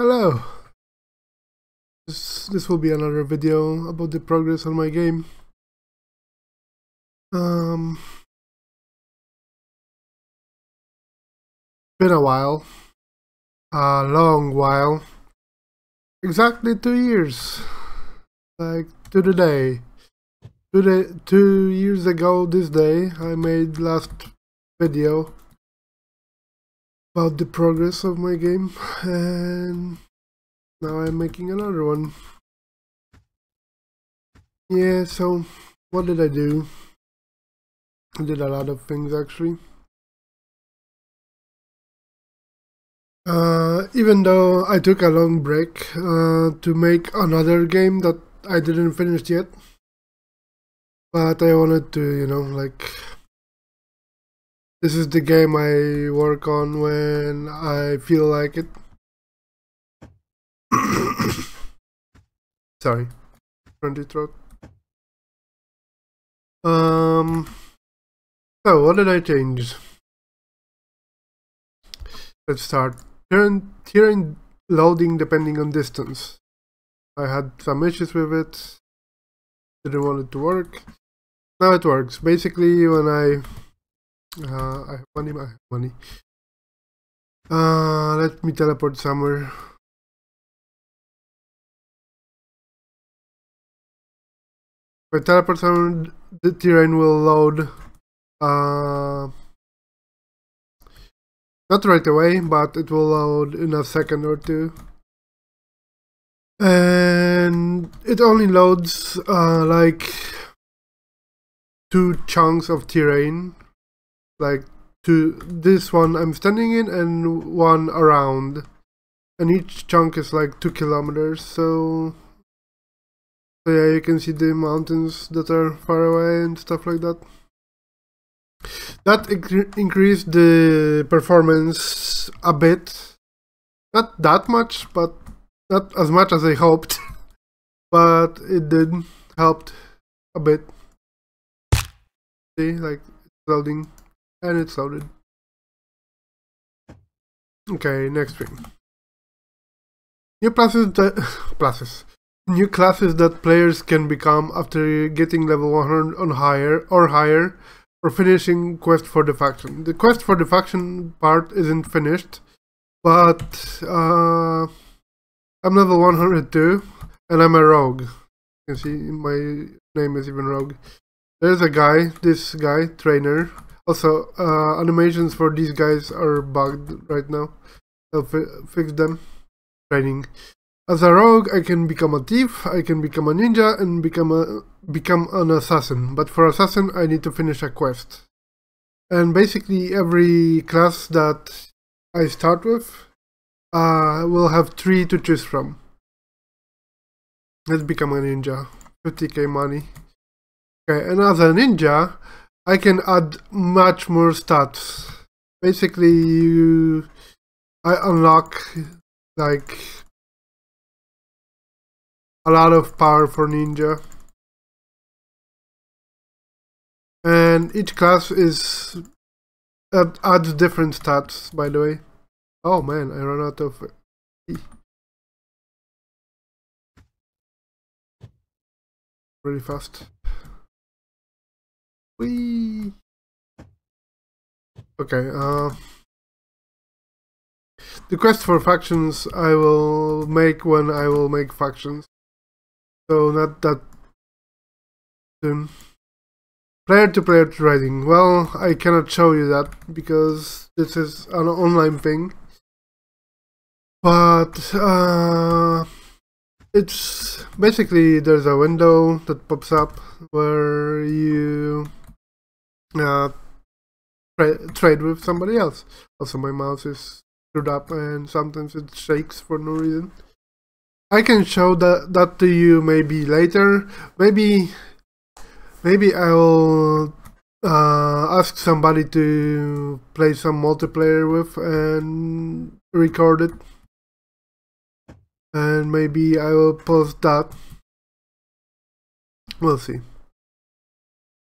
Hello. This will be another video about the progress on my game. Been a while. A long while. Exactly 2 years. Like to the day. 2 years ago this day I made last video about the progress of my game, and now I'm making another one. Yeah, so what did I do? I did a lot of things actually. Even though I took a long break to make another game that I didn't finish yet, but I wanted to, this is the game I work on when I feel like it. Sorry, front throat. So what did I change? Let's start. Terrain loading depending on distance. I had some issues with it. Didn't want it to work. Now it works. Basically, when I have money. Let me teleport somewhere. If I teleport somewhere, the terrain will load. Not right away, but it will load in a second or two. And it only loads like 2 chunks of terrain, like this one I'm standing in and one around, and each chunk is like 2 kilometers. So yeah, you can see the mountains that are far away and stuff like that. That increased the performance a bit, not that much, but not as much as I hoped, but it did help a bit. See, like it's loading, and it's loaded. Okay, next thing. New classes that players can become after getting level 100 on higher, or finishing quest for the faction. The quest for the faction part isn't finished, but I'm level 102 and I'm a rogue. You can see my name is even rogue. There's a guy, this guy, trainer. Also, animations for these guys are bugged right now. I'll fix them. Training. As a rogue, I can become a thief, I can become a ninja, and become an assassin. But for assassin, I need to finish a quest. And basically, every class that I start with will have 3 to choose from. Let's become a ninja. 50k money. Okay, and as a ninja, I can add much more stats. Basically, I unlock like a lot of power for ninja, and each class adds different stats, by the way. Oh man, I ran out of really fast. Whee! Okay, the quest for factions I will make when I will make factions. So not that soon. Player-to-player trading. Well, I cannot show you that because this is an online thing. But it's basically there's a window that pops up where you trade with somebody else. Also, my mouse is screwed up and sometimes it shakes for no reason. I can show that to you maybe later. Maybe I will ask somebody to play some multiplayer with and record it. And maybe I will post that. We'll see.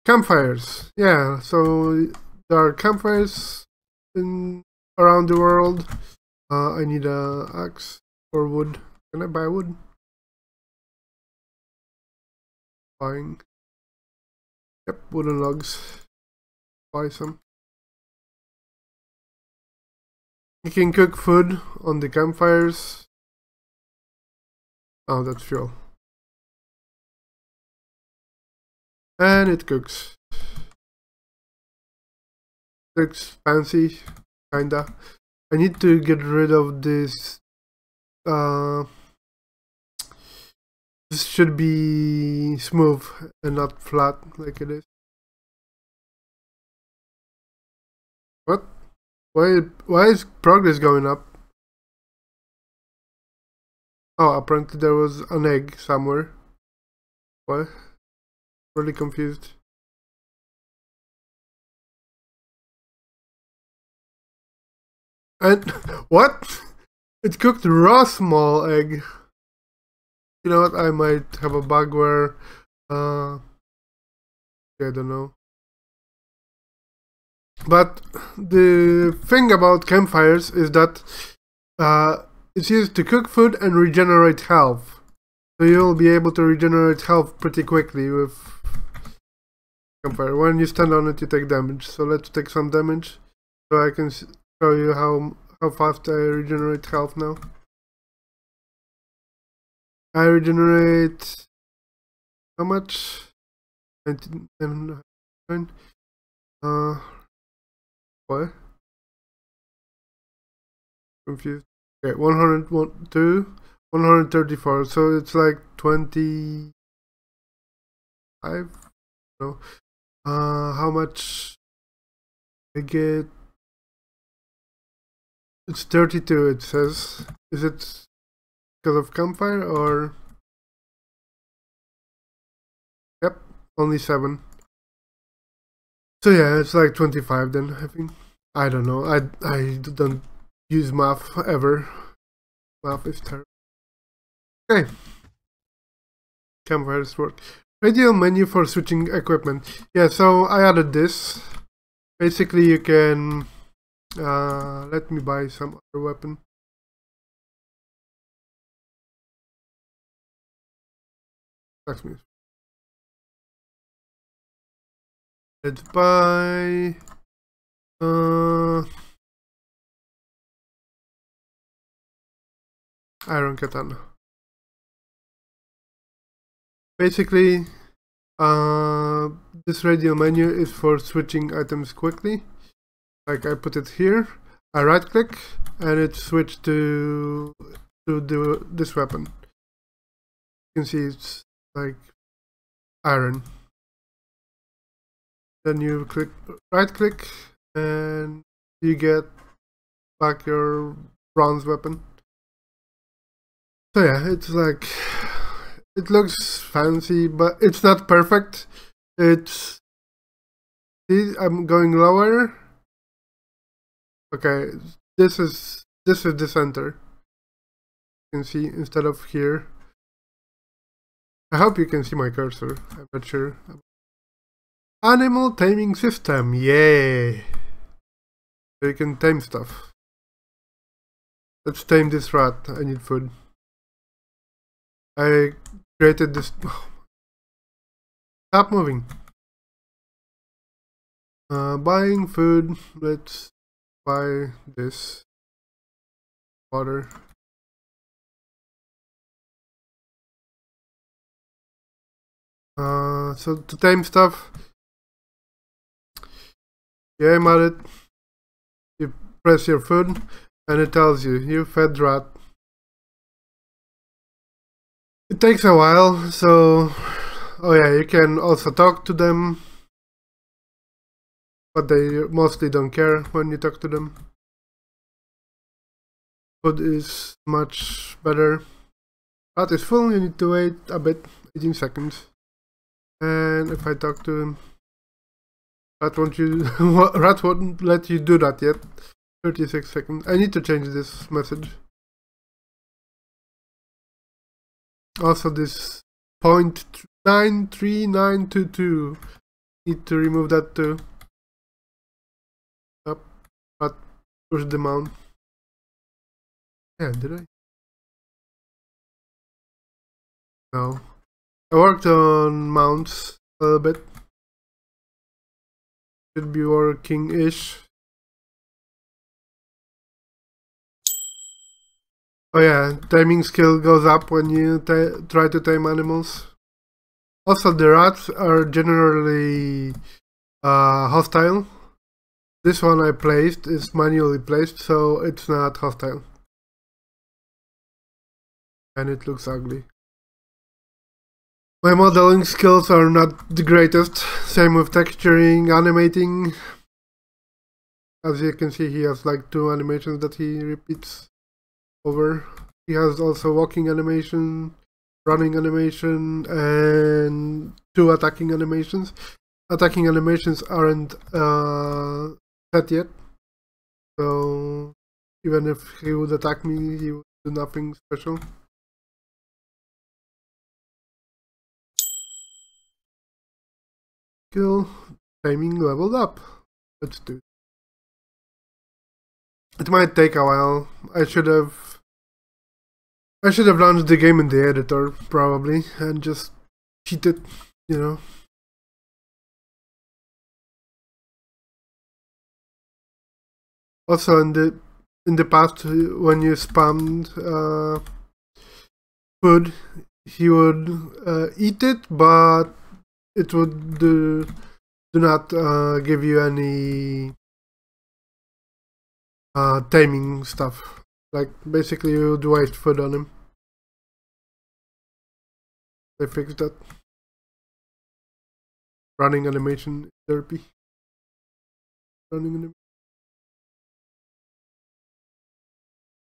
Campfires. Yeah, so there are campfires around the world. I need an axe. or wood. Can I buy wood? Buying. Yep, wooden logs. Buy some. You can cook food on the campfires. Oh, that's fuel. And it cooks. Looks fancy, kinda. I need to get rid of this. This should be smooth and not flat like it is. What? Why is progress going up? Oh, apparently there was an egg somewhere. What? Really confused. And what? It cooked raw small egg. You know what? I might have a bug where I don't know. But the thing about campfires is that it's used to cook food and regenerate health. So you'll be able to regenerate health pretty quickly with campfire. When you stand on it, you take damage. So let's take some damage, so I can show you how fast I regenerate health now. I regenerate how much? 19. What? Confused. Okay, 102, 134. So it's like 25. No. How much I get? It's 32. It says. Is it because of campfire or? Yep, only 7. So yeah, it's like 25 then, I think. I don't know. I don't use math ever. Math is terrible. Okay. Campfires work. Radial menu for switching equipment. Yeah, so I added this. Basically, you can let me buy some other weapon. That's me. Let's buy iron katana. Basically, this radial menu is for switching items quickly. Like I put it here, I right click and it switched to this weapon. You can see it's like iron. Then you right click and you get back your bronze weapon. So yeah, it's like, it looks fancy, but it's not perfect. It's, see, I'm going lower. Okay, this is the center. You can see instead of here. I hope you can see my cursor. I'm not sure. Animal taming system, yay! So you can tame stuff. Let's tame this rat. I need food. I created this. Stop moving. Buying food. Let's buy this. Water. So to tame stuff, you aim at it, you press your food, and it tells you, you fed rat. It takes a while, so, oh yeah, you can also talk to them, but they mostly don't care when you talk to them. Food is much better. Rat is full, you need to wait a bit, 18 seconds. And if I talk to him, rat won't let you do that yet. 36 seconds. I need to change this message. Also this 0.93922. Need to remove that too. Up, but push the mount. Yeah, did I? No. I worked on mounts a little bit. Should be working-ish. Oh yeah, taming skill goes up when you try to tame animals. Also, the rats are generally hostile. This one I placed is manually placed, so it's not hostile. And it looks ugly. My modeling skills are not the greatest. Same with texturing, animating. As you can see, he has like 2 animations that he repeats over. He has also walking animation, running animation, and 2 attacking animations. Attacking animations aren't set yet, so even if he would attack me, he would do nothing special. Skill timing leveled up. Let's do it. It might take a while. I should have launched the game in the editor probably and just cheated, you know. Also in the past, when you spammed food, he would eat it, but it would do not give you any taming stuff. Like basically you would waste food on him. They fixed that. Running animation therapy. Running animation.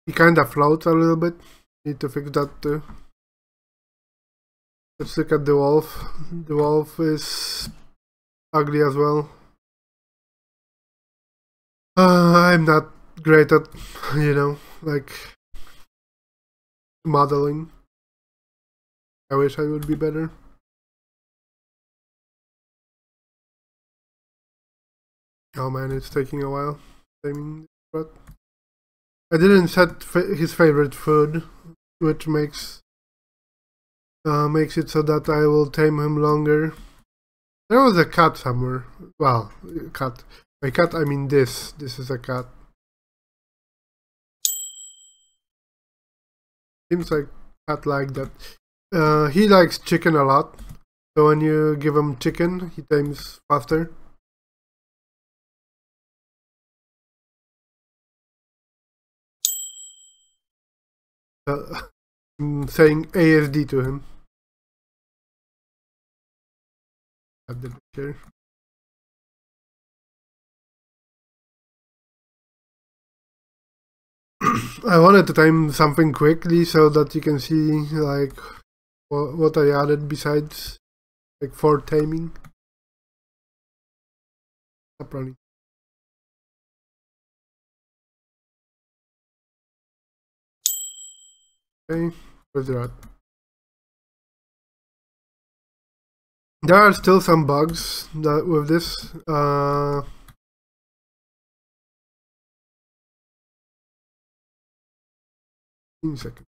He kinda floats a little bit. Need to fix that too. Let's look at the wolf. The wolf is ugly as well. I'm not great at, you know, like modeling. I wish I would be better. Oh man, it's taking a while. Taming, but I didn't set his favorite food, which makes it so that I will tame him longer. There was a cat somewhere. Well, cat. By cat I mean this. This is a cat. Seems like cat like that. He likes chicken a lot. So when you give him chicken, he tames faster. I'm saying ASD to him. At the picture. I wanted to time something quickly so that you can see like what I added besides like for taming. Stop running. Okay, where's the rat? There are still some bugs that with this. 15 seconds.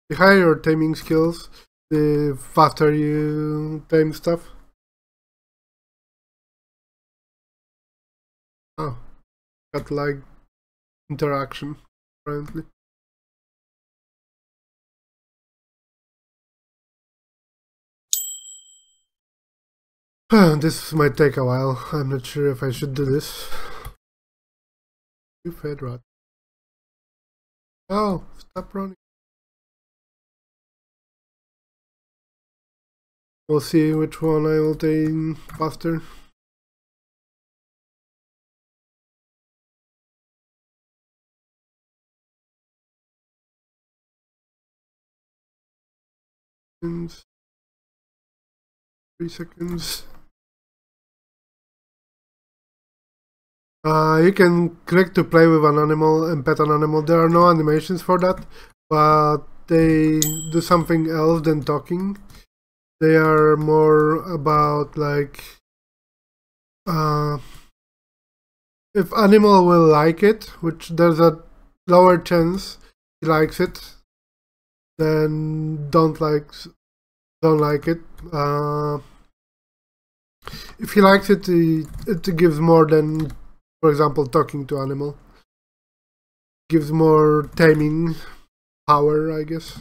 The higher your taming skills, the faster you tame stuff. Oh, got like interaction apparently. This might take a while. I'm not sure if I should do this. You fed rat. Oh, stop running. We'll see which one I will tame faster. And 3 seconds. You can click to play with an animal and pet an animal. There are no animations for that, but they do something else than talking. They are more about like if Animal will like it, which there's a lower chance he likes it, then don't like it. If he likes it, it gives more than, for example, talking to Animal. Gives more taming power, I guess.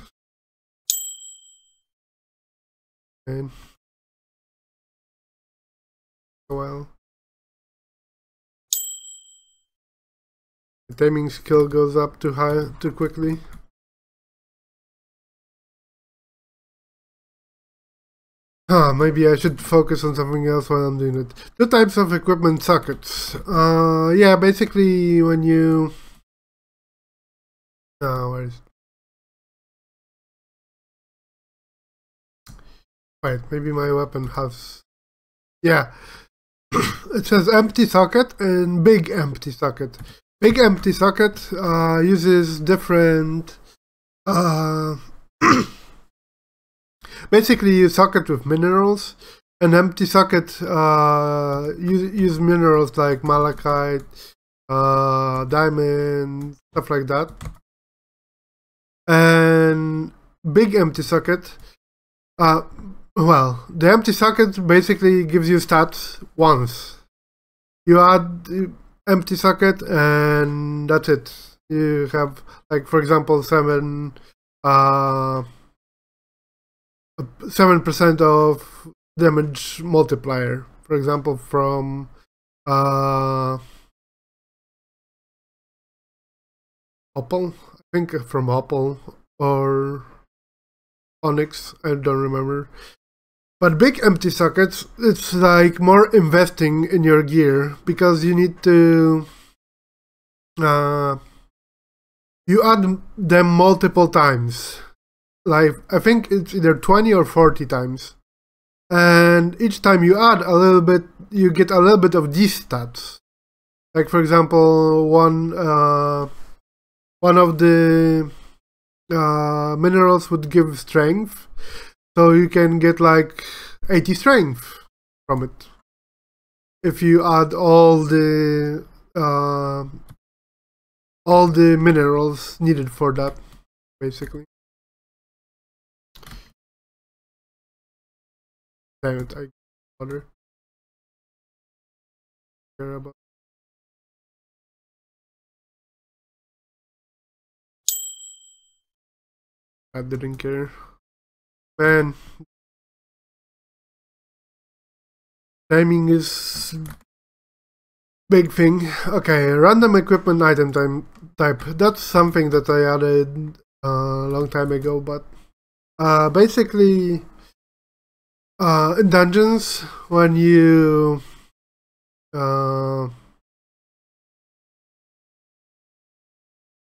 And well, the taming skill goes up too high too quickly. Maybe I should focus on something else while I'm doing it. 2 types of equipment sockets. Yeah, basically when you... where is it? Wait, maybe my weapon has... Yeah. It says empty socket and big empty socket. Big empty socket uses different... basically you socket with minerals. An empty socket use minerals like malachite, diamond, stuff like that. And big empty socket, well, the empty socket basically gives you stats once. You add empty socket and that's it. You have, like, for example, 7% of damage multiplier, for example, from Opal, I think from Opal or Onyx, I don't remember. But big empty sockets, it's like more investing in your gear, because you need to you add them multiple times. Like, I think it's either 20 or 40 times. And each time you add a little bit, you get a little bit of these stats. Like, for example, one of the minerals would give strength, so you can get like 80 strength from it if you add all the minerals needed for that, basically. Damn it, I water. Care about. I didn't care. Man, timing is big thing. Okay, random equipment item type. That's something that I added a long time ago, but basically in dungeons, when you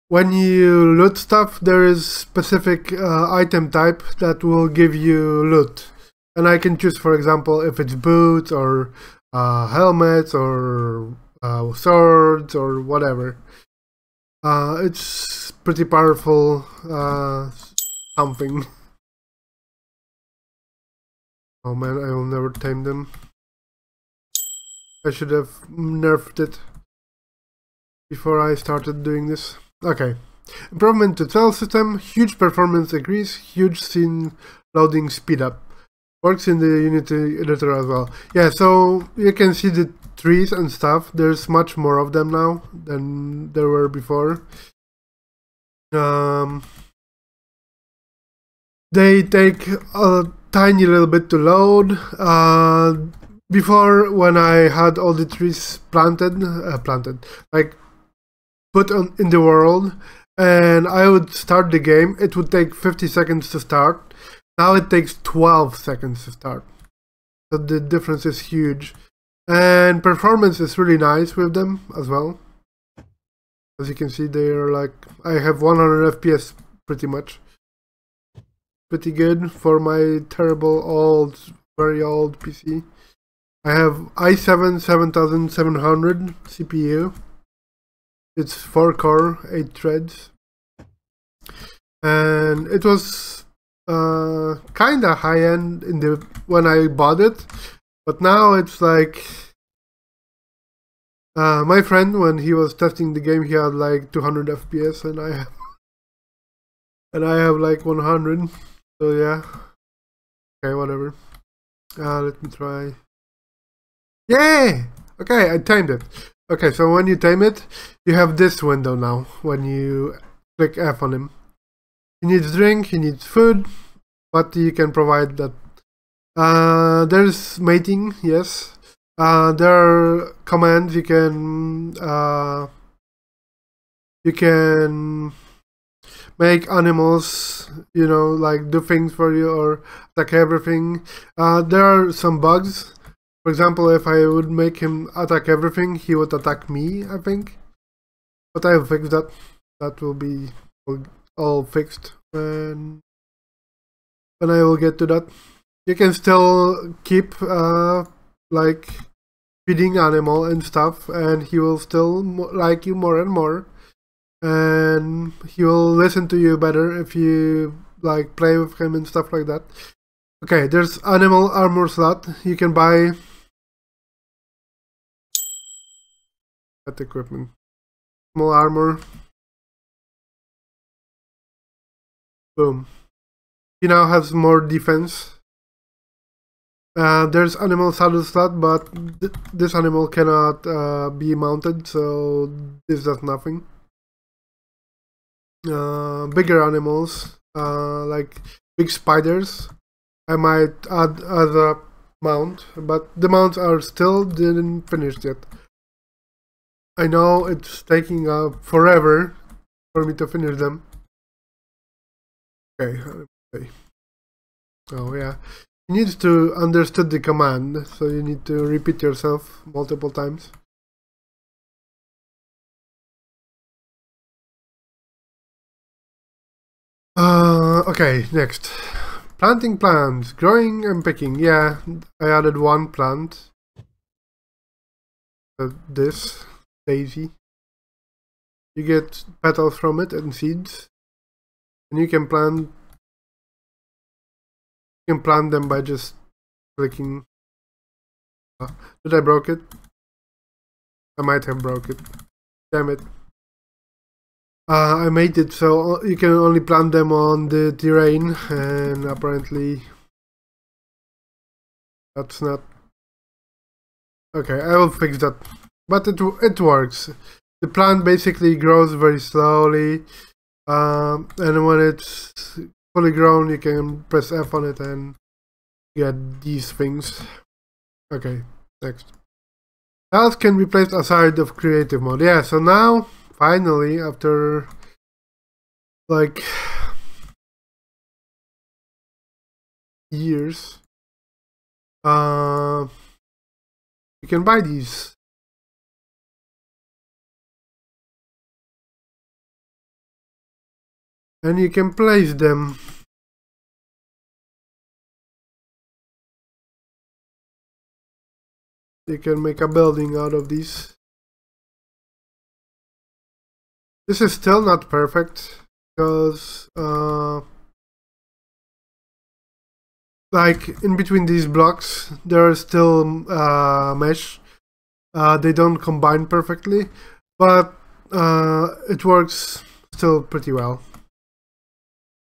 loot stuff, there is specific item type that will give you loot. And I can choose, for example, if it's boots or helmets or swords or whatever. It's pretty powerful something. Oh man, I will never tame them. I should have nerfed it before I started doing this. Okay. Improvement to tile system, huge performance increase, huge scene loading speed up. Works in the Unity editor as well. Yeah, so you can see the trees and stuff. There's much more of them now than there were before. They take a tiny little bit to load. Before, when I had all the trees planted, like put in the world, and I would start the game, it would take 50 seconds to start. Now it takes 12 seconds to start. So the difference is huge. And performance is really nice with them as well. As you can see, they're like, I have 100 FPS pretty much. Pretty good for my terrible old, very old PC. I have i7 7700 CPU. It's 4-core, 8 threads. And it was kinda high-end when I bought it. But now it's like My friend, when he was testing the game, he had like 200 FPS, and I have like 100. So yeah. Okay, whatever. Let me try. Yay! Okay, I timed it. Okay, so when you time it, you have this window now when you click F on him. He needs drink, he needs food, but you can provide that. There's mating, yes. There are commands you can make animals, you know, like do things for you or attack everything. There are some bugs. For example, if I would make him attack everything, he would attack me, I think. But I will fix that. That will be all fixed when I will get to that. You can still keep like feeding animal and stuff, and he will still like you more and more, and he will listen to you better if you like play with him and stuff like that. Okay, there's animal armor slot. You can buy that equipment. Small armor. Boom. He now has more defense. There's animal saddle slot, but this animal cannot be mounted, so this does nothing. Bigger animals, like big spiders, I might add as a mount, but the mounts are still didn't finish yet. I know it's taking forever for me to finish them. Okay. Oh yeah. You need to understand the command, so you need to repeat yourself multiple times. Okay, next. Planting plants, growing and picking. Yeah, I added one plant. This daisy. You get petals from it and seeds, and you can plant. You can plant them by just clicking. Did I broke it? I might have broke it. Damn it. I made it so you can only plant them on the terrain, and apparently that's not... Okay, I will fix that. But it works. The plant basically grows very slowly, and when it's fully grown, you can press F on it and get these things. Okay, next. Health can be placed aside of creative mode. Yeah, so now, finally, after like years, you can buy these. And you can place them. You can make a building out of these. This is still not perfect because like in between these blocks there are still mesh. They don't combine perfectly, but it works still pretty well.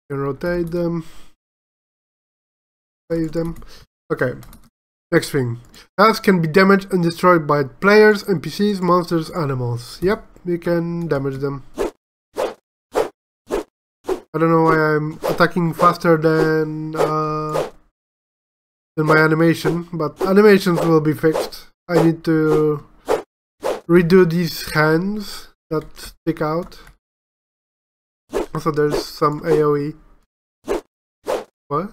You can rotate them, save them. Okay. Next thing. Health can be damaged and destroyed by players, NPCs, monsters, animals. Yep, you can damage them. I don't know why I'm attacking faster than my animation, but animations will be fixed. I need to redo these hands that stick out. Also, there's some AoE. What?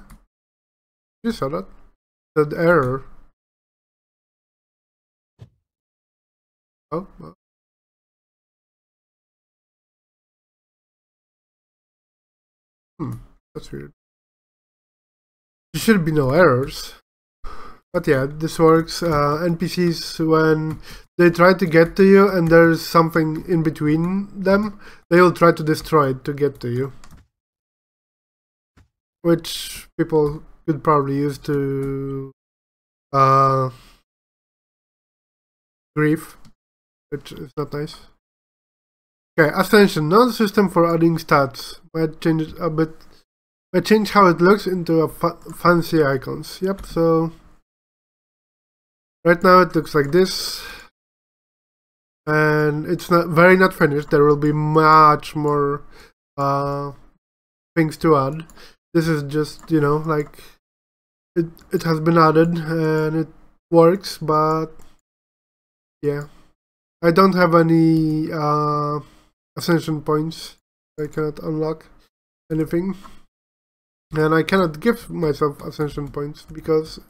You saw that? That error. Oh. That's weird. There should be no errors. But yeah, this works. NPCs, when they try to get to you and there's something in between them, they will try to destroy it to get to you. Which people could probably use to grief. which is not nice. Okay, Ascension, another system for adding stats. Might change it a bit. Might change how it looks into a fancy icons. Yep, so right now it looks like this. And it's not finished. There will be much more things to add. This is just, you know, like it has been added and it works, but yeah. I don't have any Ascension points. I cannot unlock anything. And I cannot give myself Ascension points because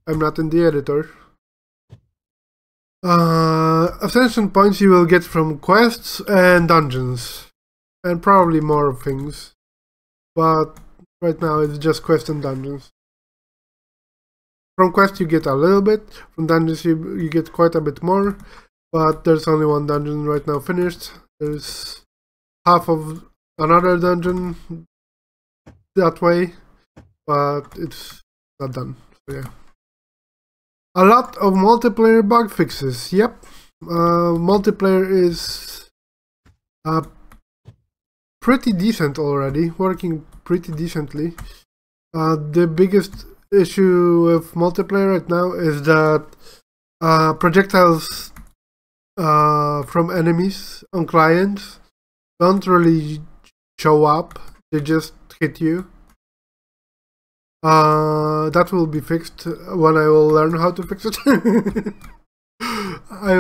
I'm not in the editor. Ascension points you will get from quests and dungeons. And probably more things. But right now it's just quests and dungeons. From quests you get a little bit. From dungeons you get quite a bit more. But there's only one dungeon right now finished. There's half of another dungeon that way, but it's not done. So yeah. A lot of multiplayer bug fixes. Yep. Multiplayer is pretty decent already, working pretty decently. The biggest issue with multiplayer right now is that projectiles from enemies on clients don't really show up, they just hit you. That will be fixed when I will learn how to fix it. I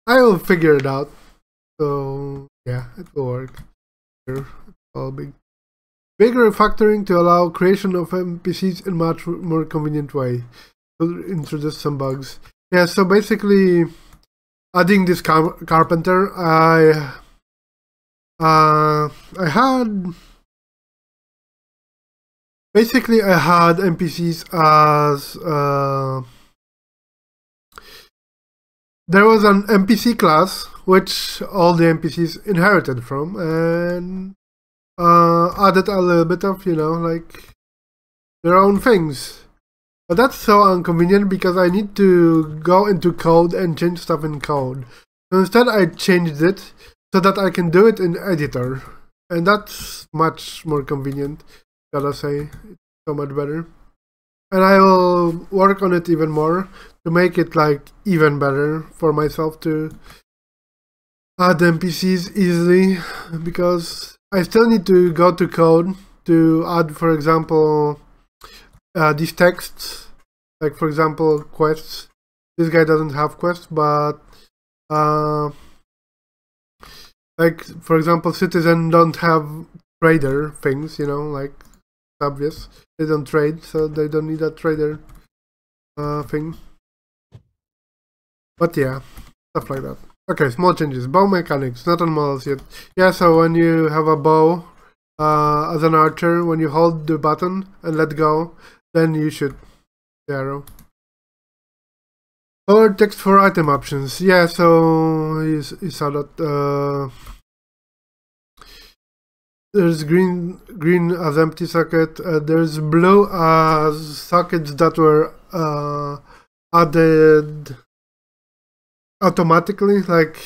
will figure it out. So yeah, it will work. It's all big refactoring to allow creation of NPCs in much more convenient way. To introduce some bugs. Yeah, so basically adding this carpenter, I had NPCs as there was an NPC class which all the NPCs inherited from, and added a little bit of, you know, like their own things. But that's so inconvenient because I need to go into code and change stuff in code. So instead I changed it so that I can do it in editor. And that's much more convenient, gotta say. It's so much better. And I will work on it even more to make it like even better for myself to add NPCs easily, because I still need to go to code to add, for example, these texts, like for example quests. This guy doesn't have quests, but like for example citizen don't have trader things, you know, like obvious. They don't trade, so they don't need a trader thing. But yeah, stuff like that. Okay, small changes. Bow mechanics, not on models yet. Yeah, so when you have a bow as an archer, when you hold the button and let go, then you shoot the arrow. Or text for item options. Yeah, so you saw that there's green as empty socket. There's blue as sockets that were added automatically. Like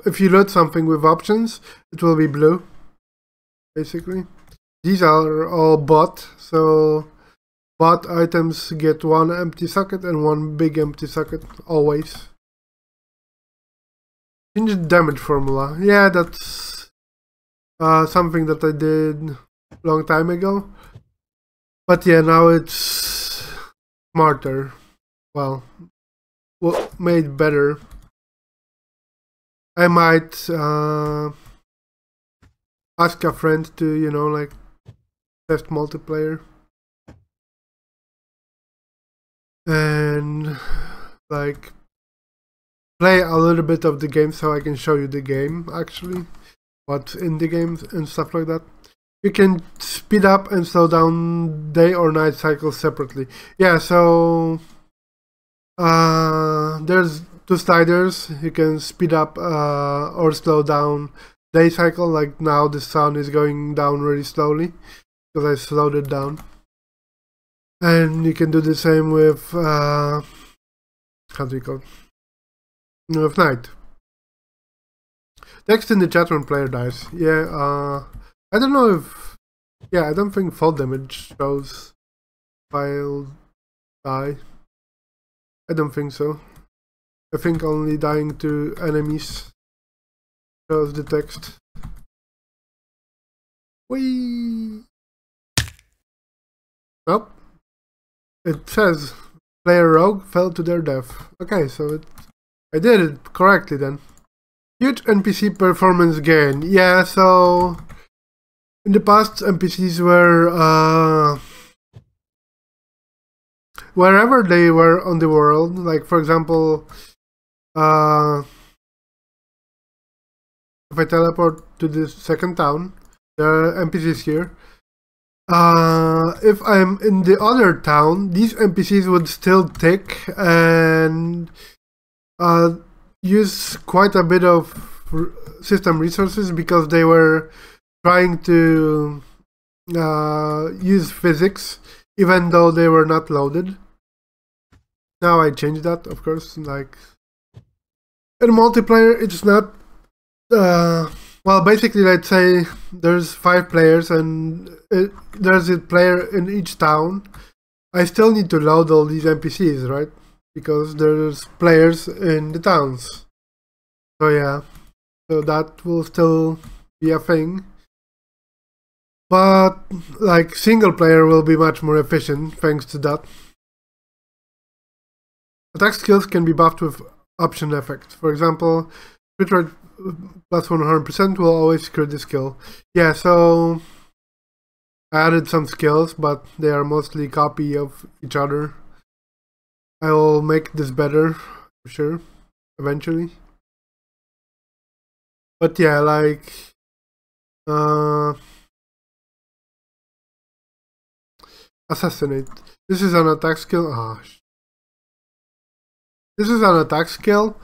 if you load something with options, it will be blue. Basically, these are all bought. So bought items get one empty socket and one big empty socket always. Change damage formula. Yeah, that's something that I did a long time ago. But yeah, now it's smarter. Well, made better. I might ask a friend to, you know, like test multiplayer. And like play a little bit of the game so I can show you the game actually, what's in the game and stuff like that. You can speed up and slow down day or night cycles separately. Yeah, so there's two sliders. You can speed up or slow down day cycle. Like now the sun is going down really slowly because I slowed it down. And you can do the same with how do you call it? With Knight. Text in the chat when player dies. Yeah, I don't know if... Yeah, I don't think fall damage shows while die. I don't think so. I think only dying to enemies shows the text. Whee! Nope. It says player rogue fell to their death. Okay, so I did it correctly then. Huge NPC performance gain. Yeah, so in the past NPCs were wherever they were on the world, like for example, if I teleport to the second town, there are NPCs here. If I'm in the other town, these NPCs would still tick and use quite a bit of system resources because they were trying to use physics even though they were not loaded. Now I changed that, of course. Like in multiplayer, it's not. Well, basically, let's say there's 5 players and there's a player in each town. I still need to load all these NPCs, right? Because there's players in the towns. So yeah, so that will still be a thing. But like single player will be much more efficient thanks to that. Attack skills can be buffed with option effects. For example, crit rate plus 100% will always crit the skill. Yeah, so I added some skills, but they are mostly copy of each other. I will make this better, for sure, eventually. But yeah, like assassinate. This is an attack skill. This is an attack skill,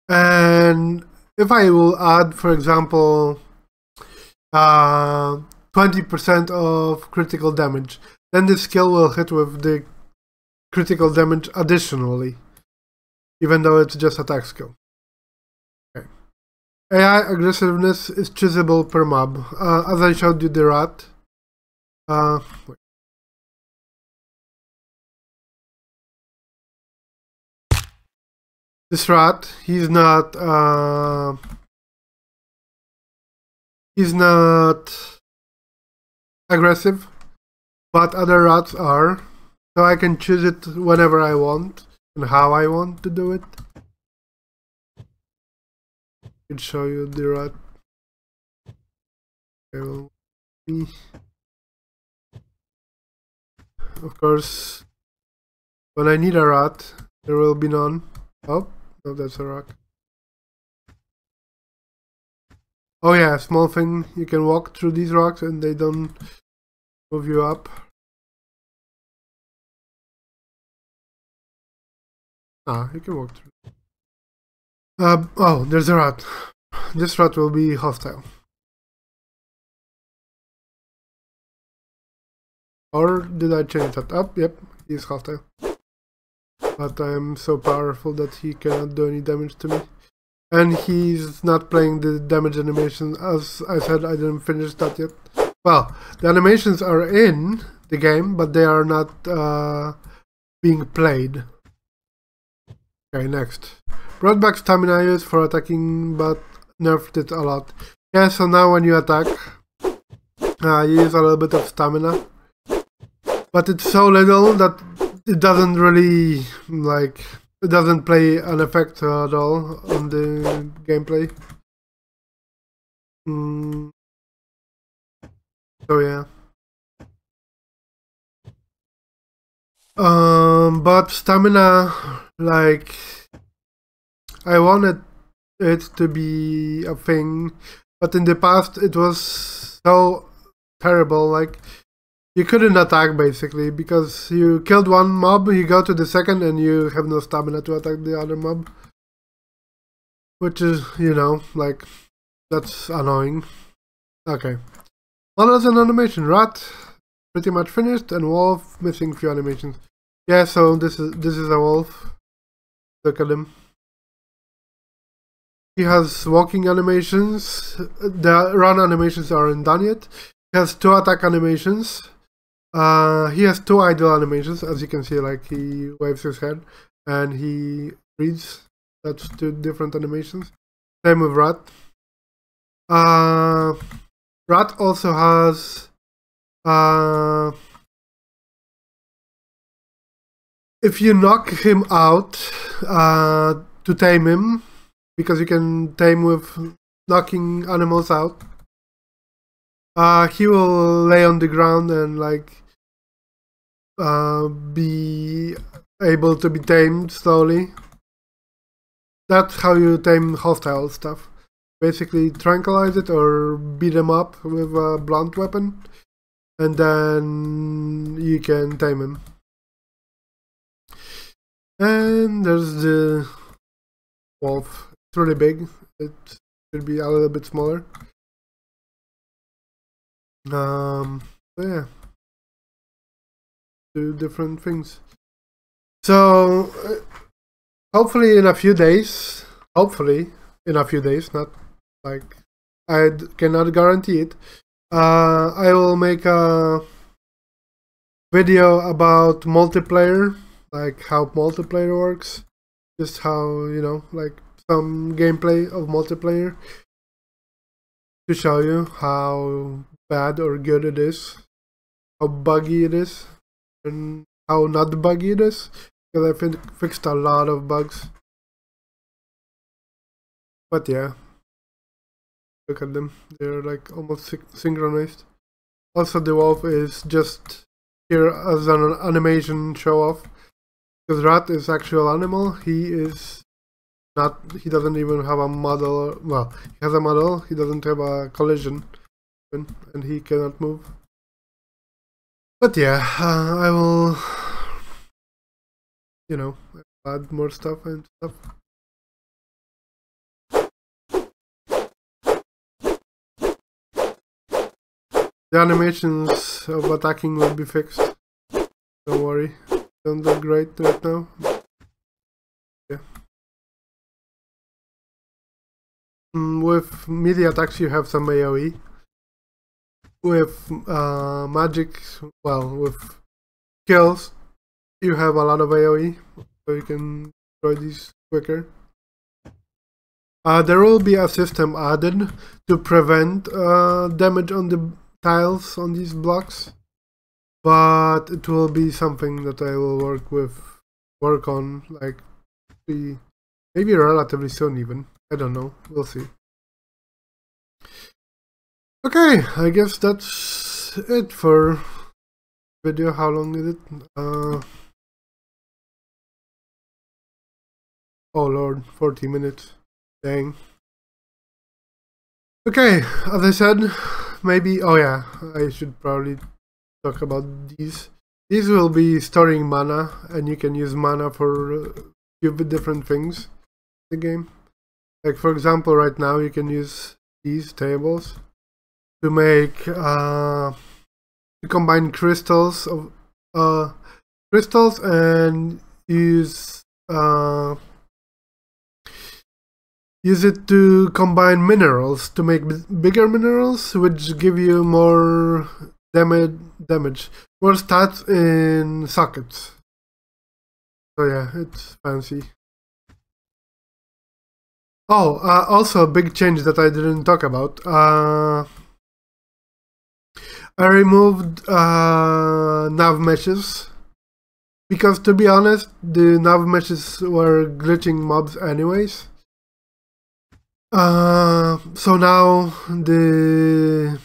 and if I will add, for example, 20% of critical damage, then this skill will hit with the critical damage additionally, even though it's just attack skill. Okay. AI aggressiveness is choosable per mob. As I showed you the rat. Wait. This rat, he's not aggressive, but other rats are. So I can choose it whenever I want and how I want to do it. I can show you the rat. Of course, when I need a rat, there will be none. Oh, no, that's a rock. Oh yeah, small thing, you can walk through these rocks and they don't move you up. You can walk through. Oh, there's a rat. This rat will be hostile. Or did I change that? Oh, yep, he's hostile. But I am so powerful that he cannot do any damage to me. And he's not playing the damage animation. As I said, I didn't finish that yet. Well, the animations are in the game, but they are not being played. Okay, next. Brought back stamina use for attacking, but nerfed it a lot. Yeah, so now when you attack, you use a little bit of stamina. But it's so little that it doesn't really, like, it doesn't play an effect at all on the gameplay. So yeah. But stamina, like, I wanted it to be a thing, but in the past it was so terrible, like, you couldn't attack basically, because you killed one mob, you go to the second and you have no stamina to attack the other mob. Which is, you know, like, that's annoying. Okay. Models and animation. Rat, pretty much finished, and wolf, missing few animations. Yeah, so this is a wolf. Look at him. He has walking animations. The run animations aren't done yet. He has 2 attack animations. He has 2 idle animations, as you can see, like he waves his head and he reads. That's 2 different animations. Same with Rat. Rat also has if you knock him out to tame him, because you can tame with knocking animals out, he will lay on the ground and like be able to be tamed slowly. That's how you tame hostile stuff. Basically tranquilize it or beat them up with a blunt weapon, and then you can tame him. And there's the wolf. It's really big. It should be a little bit smaller. So yeah, 2 different things. So hopefully in a few days, not like I cannot guarantee it, I will make a video about multiplayer, like how multiplayer works, just how, you know, like some gameplay of multiplayer to show you how bad or good it is, how buggy it is, and how not buggy it is, because I fixed a lot of bugs. But yeah, look at them, they're like almost synchronized. Also the wolf is just here as an animation show off, because Rat is actual animal. He is not, he doesn't even have a model. Well, he has a model, he doesn't have a collision, and he cannot move. But yeah, I will, you know, add more stuff and stuff. The animations of attacking will be fixed. Don't worry. Don't look great right now. Yeah. With melee attacks you have some AoE. With magic, well, with kills, you have a lot of AoE, so you can destroy these quicker. There will be a system added to prevent damage on the tiles on these blocks, but it will be something that I will work on, like maybe relatively soon even. I don't know, we'll see. Okay, I guess that's it for video. How long is it? Oh lord, 40 minutes. Dang. Okay, as I said, maybe, oh yeah, I should probably talk about these. These will be storing mana, and you can use mana for a few different things in the game. Like for example, right now you can use these tables to make to combine crystals of crystals and use it to combine minerals to make bigger minerals, which give you more damage, more stats in sockets. So yeah, it's fancy. Oh, also a big change that I didn't talk about. I removed nav meshes, because to be honest, the nav meshes were glitching mobs anyways. So now the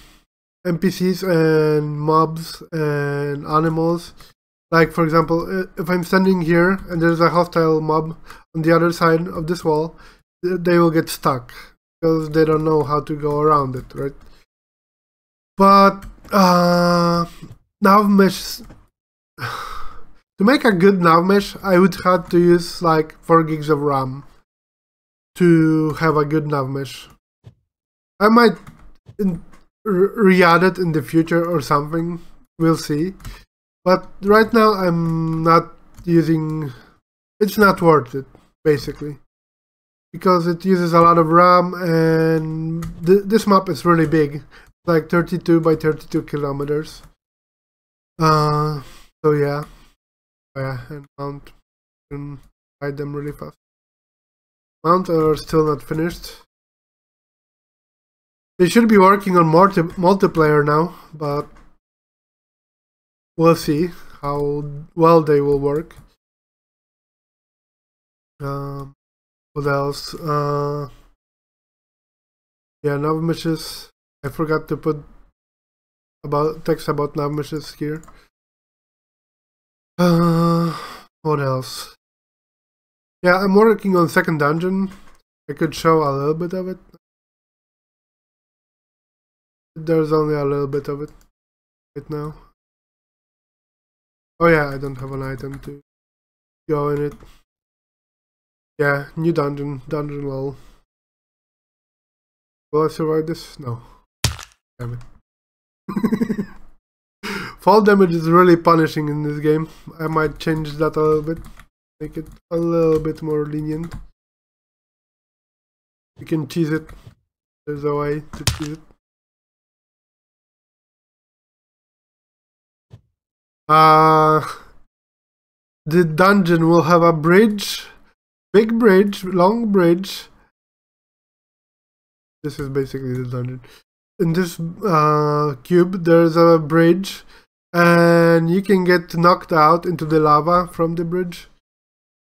NPCs and mobs and animals, like for example, if I'm standing here and there's a hostile mob on the other side of this wall, they will get stuck because they don't know how to go around it, right? But nav mesh, to make a good nav mesh, I would have to use like 4 gigs of RAM to have a good nav mesh. I might re-add it in the future or something, we'll see. But right now I'm not using, it's not worth it, basically. because it uses a lot of RAM, and this map is really big, like 32 by 32 kilometers. So yeah, and mount and hide them really fast. Mount are still not finished. They should be working on multiplayer now, but we'll see how well they will work. What else? Yeah, nav missions. I forgot to put text about nav missions here. What else? Yeah, I'm working on second dungeon. I could show a little bit of it. There's only a little bit of it right now. Oh yeah, I don't have an item to go in it. Yeah, new dungeon level. Will I survive this? No. Damn it. Fall damage is really punishing in this game. I might change that a little bit. Make it a little bit more lenient. You can cheese it. There's a way to cheese it. The dungeon will have a bridge. Big bridge, long bridge. This is basically the dungeon. In this cube, there's a bridge, and you can get knocked out into the lava from the bridge,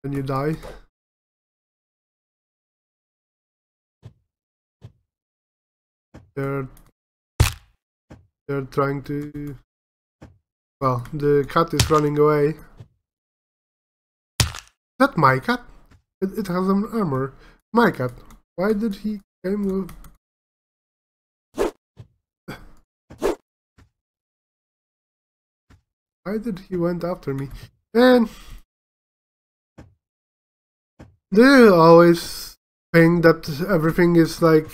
and you die. They're trying to... Well, the cat is running away. Is that my cat? It has an armor. My cat. Why did he came with... Why did he went after me? And do you always think that everything is like...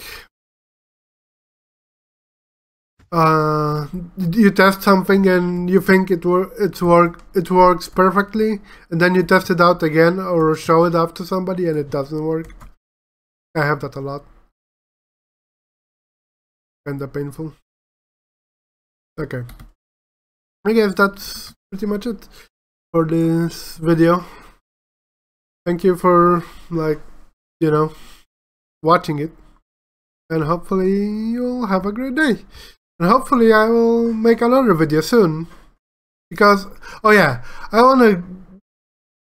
you test something and you think it works perfectly, and then you test it out again or show it off to somebody and it doesn't work? I have that a lot. Kinda painful. Okay. I guess that's pretty much it for this video. Thank you for, like, you know, watching it, and hopefully you'll have a great day. And hopefully I will make another video soon. Because, oh yeah, I want to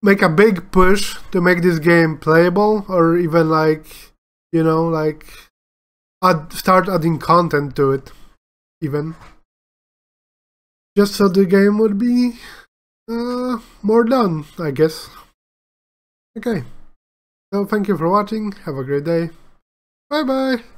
make a big push to make this game playable, or even like, you know, like start adding content to it, even. Just so the game would be more done, I guess. Okay. So thank you for watching. Have a great day. Bye bye.